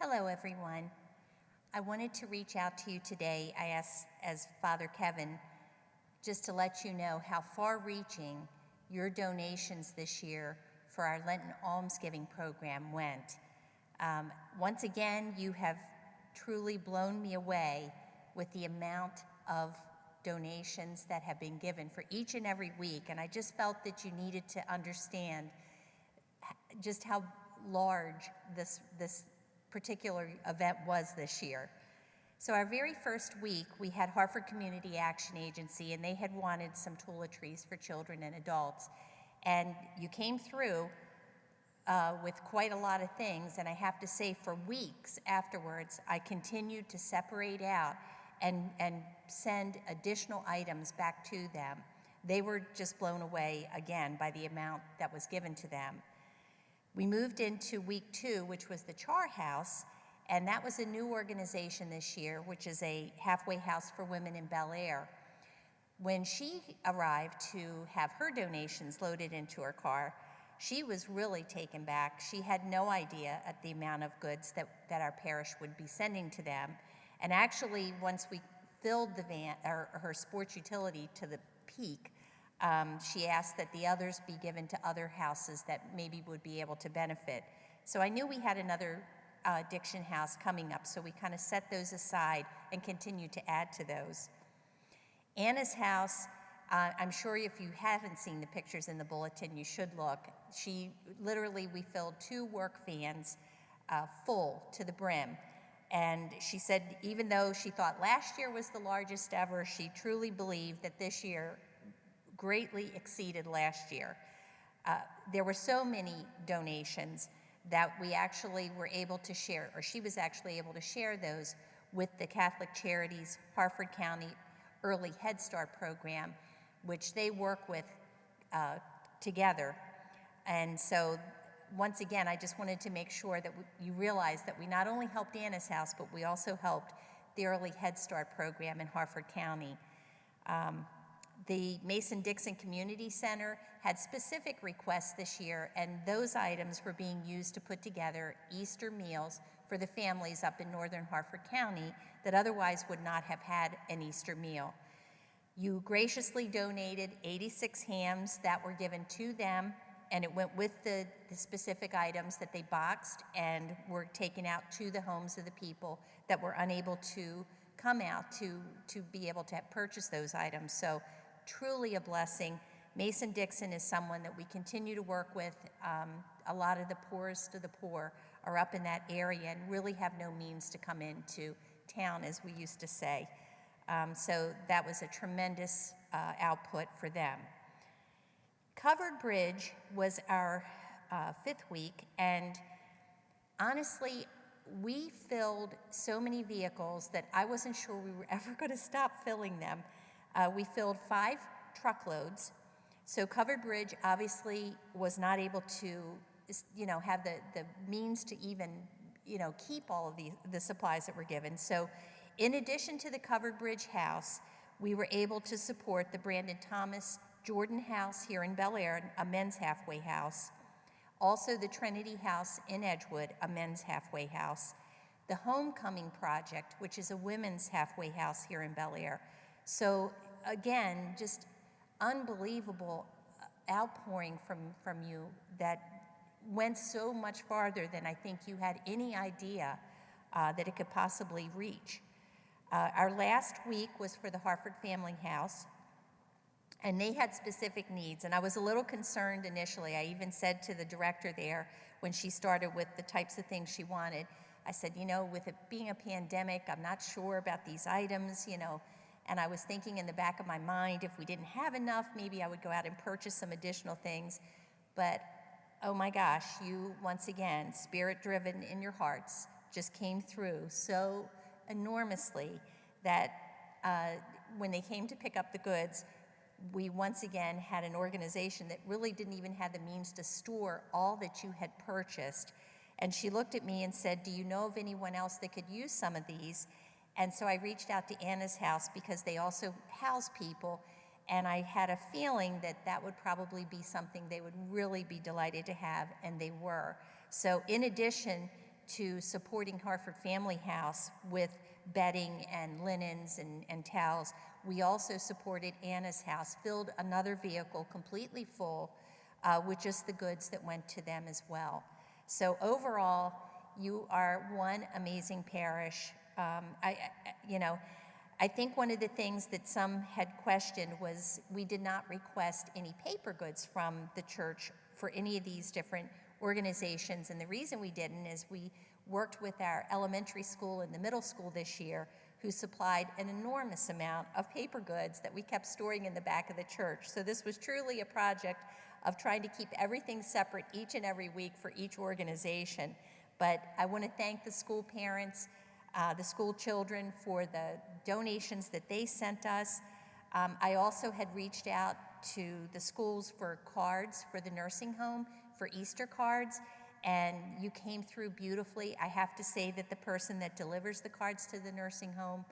Hello, everyone. I wanted to reach out to you today, as Father Kevin, just to let you know how far-reaching your donations this year for our Lenten Almsgiving program went. Once again, you have truly blown me away with the amount of donations that have been given for each and every week, and I just felt that you needed to understand just how large this particular event was this year. So our very first week, we had Hartford Community Action Agency, and they had wanted some toiletries for children and adults. And you came through with quite a lot of things, and I have to say for weeks afterwards, I continued to separate out and send additional items back to them. They were just blown away again by the amount that was given to them. We moved into week 2, which was the Char House, and that was a new organization this year, which is a halfway house for women in Bel Air. When she arrived to have her donations loaded into her car, she was really taken back. She had no idea at the amount of goods that our parish would be sending to them. And actually, once we filled the van, or her sports utility to the peak, she asked that the others be given to other houses that maybe would be able to benefit. So I knew we had another addiction house coming up, so we kind of set those aside and continued to add to those. Anna's house, I'm sure if you haven't seen the pictures in the bulletin, you should look. We filled 2 work vans full to the brim. And she said even though she thought last year was the largest ever, she truly believed that this year greatly exceeded last year. There were so many donations that we actually were able to share, or she was actually able to share those with the Catholic Charities Hartford County Early Head Start program, which they work with together. And so once again, I just wanted to make sure that you realize that we not only helped Anna's house, but we also helped the Early Head Start program in Hartford County. The Mason-Dixon Community Center had specific requests this year, and those items were being used to put together Easter meals for the families up in northern Hartford County that otherwise would not have had an Easter meal. You graciously donated 86 hams that were given to them, and it went with the specific items that they boxed and were taken out to the homes of the people that were unable to come out to be able to purchase those items. So truly a blessing. Mason-Dixon is someone that we continue to work with. A lot of the poorest of the poor are up in that area and really have no means to come into town, as we used to say. So that was a tremendous output for them. Covered Bridge was our 5th week, and honestly, we filled so many vehicles that I wasn't sure we were ever going to stop filling them. We filled 5 truckloads. So Covered Bridge obviously was not able to, have the means to even, keep all of the supplies that were given. So in addition to the Covered Bridge house, we were able to support the Brandon Thomas Jordan House here in Bel Air, a men's halfway house. Also the Trinity House in Edgewood, a men's halfway house. The Homecoming Project, which is a women's halfway house here in Bel Air. So again, just unbelievable outpouring from you that went so much farther than I think you had any idea that it could possibly reach. Our last week was for the Hartford Family House, and they had specific needs, and I was a little concerned initially. I even said to the director there when she started with the types of things she wanted, I said, with it being a pandemic, I'm not sure about these items, and I was thinking in the back of my mind, if we didn't have enough, maybe I would go out and purchase some additional things. But, oh my gosh, you, once again, spirit-driven in your hearts, just came through so enormously that when they came to pick up the goods, we once again had an organization that really didn't even have the means to store all that you had purchased. And she looked at me and said, do you know of anyone else that could use some of these? And so I reached out to Anna's house because they also house people, and I had a feeling that that would probably be something they would really be delighted to have, and they were. So in addition to supporting Hartford Family House with bedding and linens and towels. We also supported Anna's House, filled another vehicle completely full with just the goods that went to them as well. So overall, you are one amazing parish. I think one of the things that some had questioned was we did not request any paper goods from the church for any of these different organizations. And the reason we didn't is we worked with our elementary school and the middle school this year, who supplied an enormous amount of paper goods that we kept storing in the back of the church. So this was truly a project of trying to keep everything separate each and every week for each organization. But I want to thank the school parents, the school children for the donations that they sent us. I also had reached out to the schools for cards for the nursing home, for Easter cards, and you came through beautifully. I have to say that the person that delivers the cards to the nursing home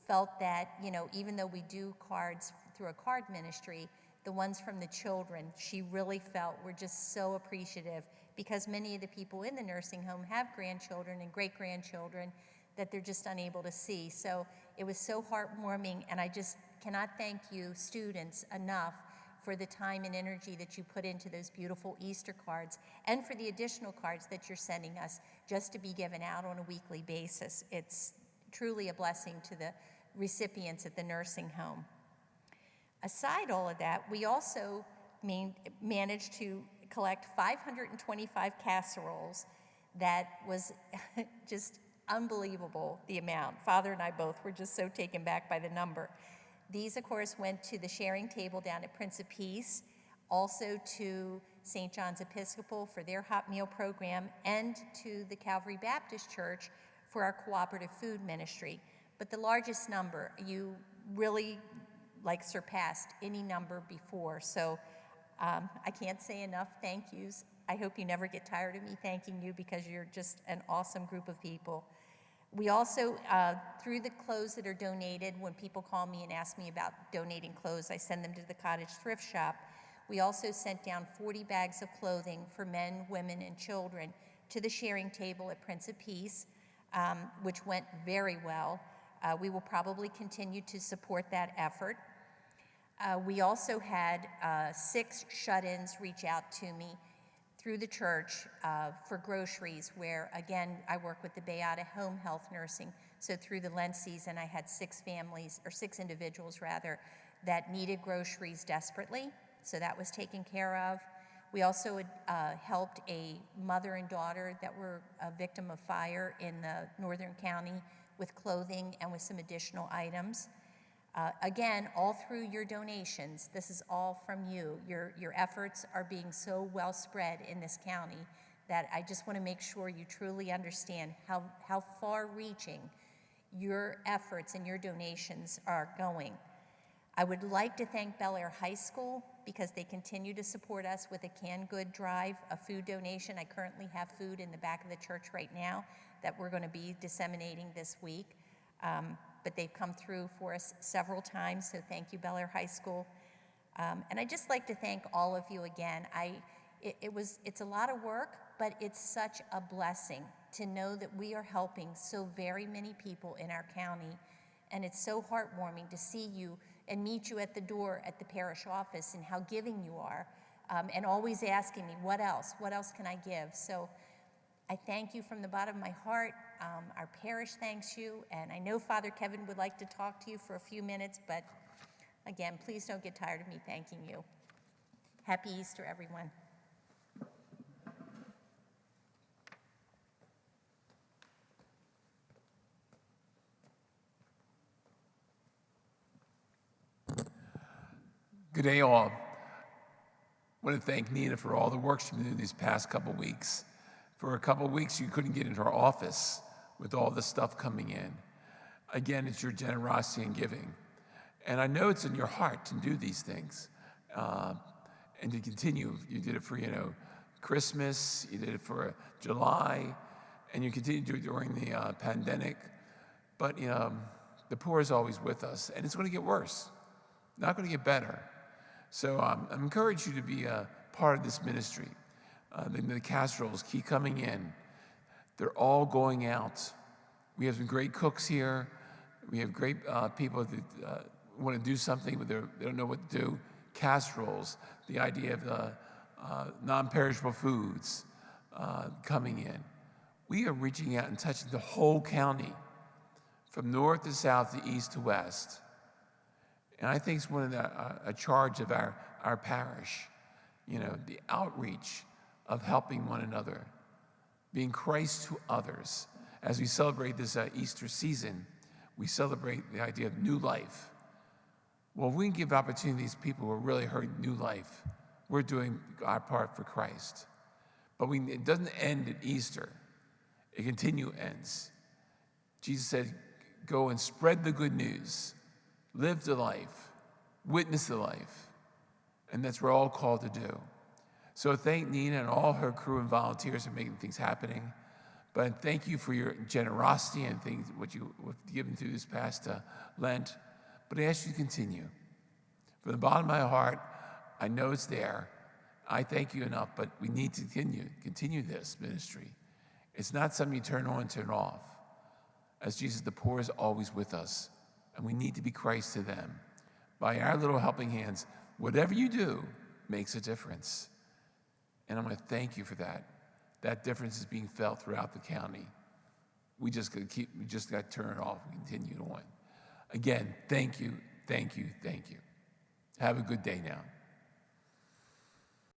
felt that, even though we do cards through a card ministry, the ones from the children, she really felt were just so appreciative, because many of the people in the nursing home have grandchildren and great-grandchildren that they're just unable to see. So it was so heartwarming, and I just cannot thank you, students, enough for the time and energy that you put into those beautiful Easter cards, and for the additional cards that you're sending us just to be given out on a weekly basis. It's truly a blessing to the recipients at the nursing home. Aside all of that, we also managed to collect 525 casseroles. That was just unbelievable, the amount. Father and I both were just so taken back by the number. These, of course, went to the sharing table down at Prince of Peace, also to St. John's Episcopal for their hot meal program, and to the Calvary Baptist Church for our cooperative food ministry. But the largest number, you really surpassed any number before. So I can't say enough thank yous. I hope you never get tired of me thanking you, because you're just an awesome group of people. We also, through the clothes that are donated, when people call me and ask me about donating clothes, I send them to the Cottage Thrift Shop. We also sent down 40 bags of clothing for men, women, and children to the sharing table at Prince of Peace, which went very well. We will probably continue to support that effort. We also had 6 shut-ins reach out to me through the church for groceries, where, again, I work with the Beata Home Health Nursing. So through the Lent season, I had 6 individuals that needed groceries desperately. So that was taken care of. We also helped a mother and daughter that were a victim of fire in the Northern County with clothing and with some additional items. Again, all through your donations, this is all from you. Your efforts are being so well spread in this county that I just want to make sure you truly understand how far-reaching your efforts and your donations are going. I would like to thank Bel Air High School, because they continue to support us with a canned good drive, a food donation. I currently have food in the back of the church right now that we're going to be disseminating this week. But they've come through for us several times, so thank you, Bel Air High School. And I'd just like to thank all of you again. It's a lot of work, but it's such a blessing to know that we are helping so very many people in our county. And it's so heartwarming to see you and meet you at the door at the parish office, and how giving you are, and always asking me, what else can I give? So I thank you from the bottom of my heart. Our parish thanks you, and I know Father Kevin would like to talk to you for a few minutes, but again, please don't get tired of me thanking you. Happy Easter, everyone. Good day, all. I want to thank Nina for all the work she's been doing these past couple weeks. For a couple weeks, you couldn't get into our office with all the stuff coming in. Again, it's your generosity and giving. And I know it's in your heart to do these things and to continue. You did it for, Christmas, you did it for July, and you continue to do it during the pandemic. But, the poor is always with us, and it's going to get worse, not going to get better. So I encourage you to be a part of this ministry. The casseroles keep coming in. They're all going out. We have some great cooks here. We have great people that want to do something, but they don't know what to do. Casseroles, the idea of non-perishable foods coming in. We are reaching out and touching the whole county, from north to south to east to west. And I think it's one of a charge of our parish, the outreach of helping one another, being Christ to others. As we celebrate this Easter season, we celebrate the idea of new life. Well, if we can give opportunities to people who are really hurting new life, we're doing our part for Christ. But it doesn't end at Easter. It ends. Jesus said, go and spread the good news, live the life, witness the life. And that's what we're all called to do. So thank Nina and all her crew and volunteers for making things happening. But thank you for your generosity and things, what you've given through this past Lent. But I ask you to continue. From the bottom of my heart, I know it's there. I thank you enough, but we need to continue this ministry. It's not something you turn on and turn off. As Jesus, the poor is always with us, and we need to be Christ to them. By our little helping hands, whatever you do makes a difference. And I'm going to thank you for that. That difference is being felt throughout the county. We just got to turn it off and continue on. Again, thank you, thank you, thank you. Have a good day now.